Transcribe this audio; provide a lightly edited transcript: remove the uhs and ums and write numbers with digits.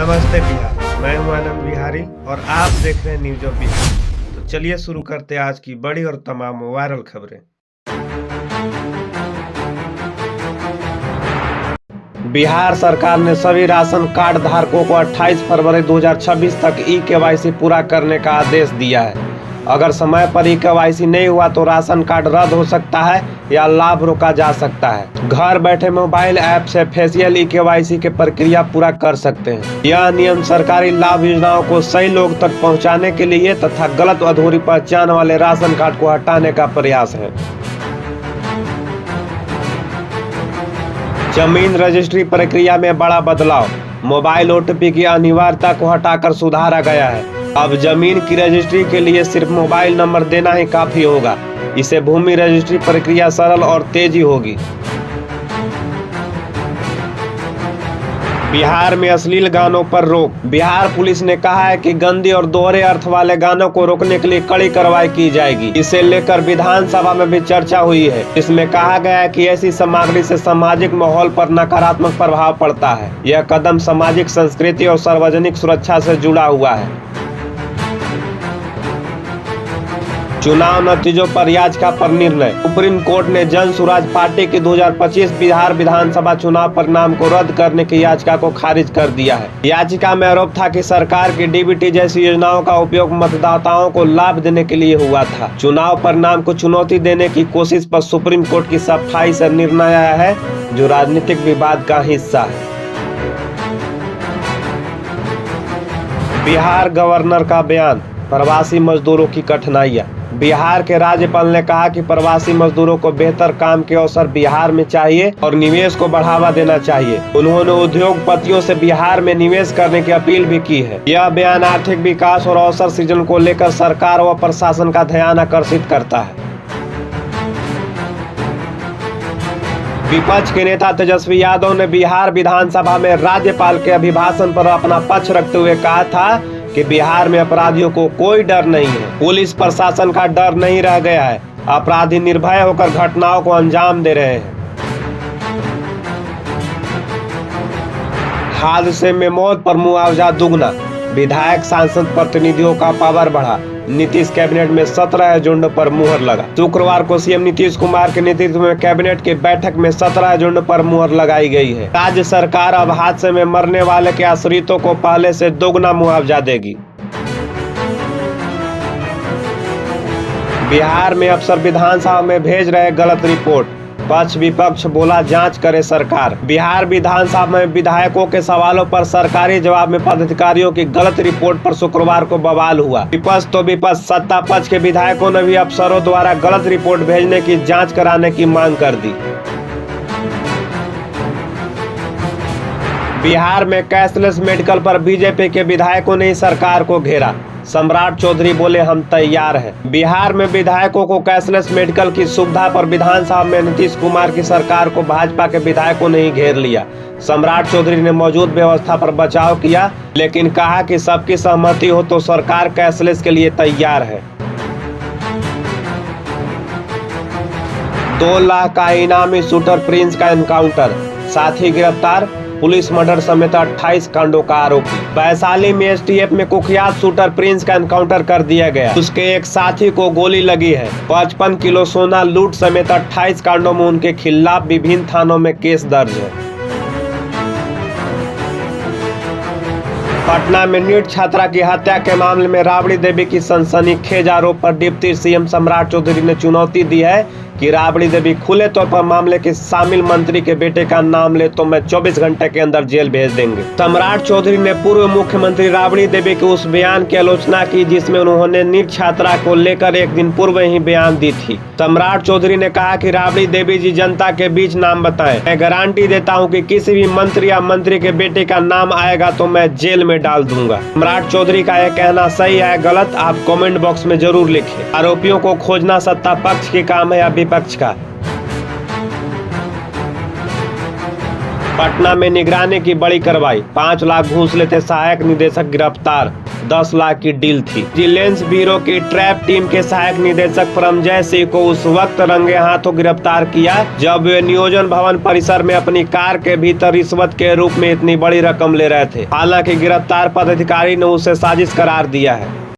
नमस्ते बिहार, मैं हूं आनंद बिहारी और आप देख रहे हैं न्यूज ऑफ बिहार। तो चलिए शुरू करते हैं आज की बड़ी और तमाम वायरल खबरें। बिहार सरकार ने सभी राशन कार्ड धारकों को 28 फरवरी 2026 तक ई-केवाईसी पूरा करने का आदेश दिया है। अगर समय पर ई-केवाईसी नहीं हुआ तो राशन कार्ड रद्द हो सकता है या लाभ रोका जा सकता है। घर बैठे मोबाइल ऐप से फेशियल ई-केवाईसी की प्रक्रिया पूरा कर सकते हैं। यह नियम सरकारी लाभ योजनाओं को सही लोग तक पहुंचाने के लिए तथा गलत अधूरी पहचान वाले राशन कार्ड को हटाने का प्रयास है। जमीन रजिस्ट्री प्रक्रिया में बड़ा बदलाव। मोबाइल ओटीपी की अनिवार्यता को हटाकर सुधारा गया है। अब जमीन की रजिस्ट्री के लिए सिर्फ मोबाइल नंबर देना ही काफी होगा। इससे भूमि रजिस्ट्री प्रक्रिया सरल और तेजी होगी। बिहार में अश्लील गानों पर रोक। बिहार पुलिस ने कहा है कि गंदी और दोहरे अर्थ वाले गानों को रोकने के लिए कड़ी कार्रवाई की जाएगी। इसे लेकर विधानसभा में भी चर्चा हुई है। इसमें कहा गया है कि ऐसी सामग्री से सामाजिक माहौल पर नकारात्मक प्रभाव पड़ता है। यह कदम सामाजिक संस्कृति और सार्वजनिक सुरक्षा से जुड़ा हुआ है। चुनाव नतीजों पर याचिका पर निर्णय। सुप्रीम कोर्ट ने जन सुराज पार्टी की 2025 बिहार विधानसभा चुनाव परिणाम को रद्द करने की याचिका को खारिज कर दिया है। याचिका में आरोप था कि सरकार की डीबीटी जैसी योजनाओं का उपयोग मतदाताओं को लाभ देने के लिए हुआ था। चुनाव परिणाम को चुनौती देने की कोशिश पर सुप्रीम कोर्ट की सफाई से निर्णय आया है, जो राजनीतिक विवाद का हिस्सा है। बिहार गवर्नर का बयान। प्रवासी मजदूरों की कठिनाइयां। बिहार के राज्यपाल ने कहा कि प्रवासी मजदूरों को बेहतर काम के अवसर बिहार में चाहिए और निवेश को बढ़ावा देना चाहिए। उन्होंने उद्योगपतियों से बिहार में निवेश करने की अपील भी की है। यह बयान आर्थिक विकास और अवसर सृजन को लेकर सरकार व प्रशासन का ध्यान आकर्षित करता है। विपक्ष के नेता तेजस्वी यादव ने बिहार विधानसभा में राज्यपाल के अभिभाषण पर अपना पक्ष रखते हुए कहा था कि बिहार में अपराधियों को कोई डर नहीं है। पुलिस प्रशासन का डर नहीं रह गया है। अपराधी निर्भय होकर घटनाओं को अंजाम दे रहे हैं। हादसे में मौत पर मुआवजा दुगना। विधायक सांसद प्रतिनिधियों का पावर बढ़ा। नीतीश कैबिनेट में 17 एजेंडों पर मुहर लगा। शुक्रवार को सीएम नीतीश कुमार के नेतृत्व में कैबिनेट की बैठक में 17 एजेंडों पर मुहर लगाई गई है। राज्य सरकार अब हादसे में मरने वाले के आश्रितों को पहले से दोगुना मुआवजा देगी। बिहार में अफसर विधानसभा में भेज रहे गलत रिपोर्ट। पक्ष विपक्ष बोला जांच करे सरकार। बिहार विधानसभा में विधायकों के सवालों पर सरकारी जवाब में पदाधिकारियों की गलत रिपोर्ट पर शुक्रवार को बवाल हुआ। विपक्ष तो विपक्ष, सत्ता पक्ष के विधायकों ने भी अफसरों द्वारा गलत रिपोर्ट भेजने की जांच कराने की मांग कर दी। बिहार में कैशलेस मेडिकल पर बीजेपी के विधायकों ने सरकार को घेरा। सम्राट चौधरी बोले हम तैयार हैं। बिहार में विधायकों को कैशलेस मेडिकल की सुविधा पर विधानसभा में नीतीश कुमार की सरकार को भाजपा के विधायकों ने ही घेर लिया। सम्राट चौधरी ने मौजूद व्यवस्था पर बचाव किया, लेकिन कहा कि सबकी सहमति हो तो सरकार कैशलेस के लिए तैयार है। 2 लाख का इनामी शूटर प्रिंस का एनकाउंटर, साथी गिरफ्तार। पुलिस मर्डर समेत 28 कांडों का आरोपी। वैशाली में एसटीएफ में कुख्यात शूटर प्रिंस का एनकाउंटर कर दिया गया। उसके एक साथी को गोली लगी है। 55 किलो सोना लूट समेत 28 कांडों में उनके खिलाफ विभिन्न थानों में केस दर्ज है। पटना में नीट छात्रा की हत्या के मामले में राबड़ी देवी की सनसनीखेज आरोप पर डिप्टी सीएम सम्राट चौधरी ने चुनौती दी है कि राबड़ी देवी खुले तौर पर मामले के शामिल मंत्री के बेटे का नाम ले तो मैं 24 घंटे के अंदर जेल भेज देंगे। सम्राट चौधरी ने पूर्व मुख्यमंत्री राबड़ी देवी के उस बयान की आलोचना की जिसमें उन्होंने नीट छात्रा को लेकर एक दिन पूर्व ही बयान दी थी। सम्राट चौधरी ने कहा कि राबड़ी देवी जी जनता के बीच नाम बताएं। मैं गारंटी देता हूं कि किसी भी मंत्री या मंत्री के बेटे का नाम आएगा तो मैं जेल में डाल दूंगा। सम्राट चौधरी का यह कहना सही है गलत, आप कमेंट बॉक्स में जरूर लिखें। आरोपियों को खोजना सत्ता पक्ष के काम है या विपक्ष का। पटना में निगरानी की बड़ी कार्रवाई, 5 लाख घूस लेते सहायक निदेशक गिरफ्तार, 10 लाख की डील थी। विजिलेंस ब्यूरो की ट्रैप टीम के सहायक निदेशक परमजय सिंह को उस वक्त रंगे हाथों गिरफ्तार किया जब वे नियोजन भवन परिसर में अपनी कार के भीतर रिश्वत के रूप में इतनी बड़ी रकम ले रहे थे। हालांकि गिरफ्तार पदाधिकारी ने उसे साजिश करार दिया है।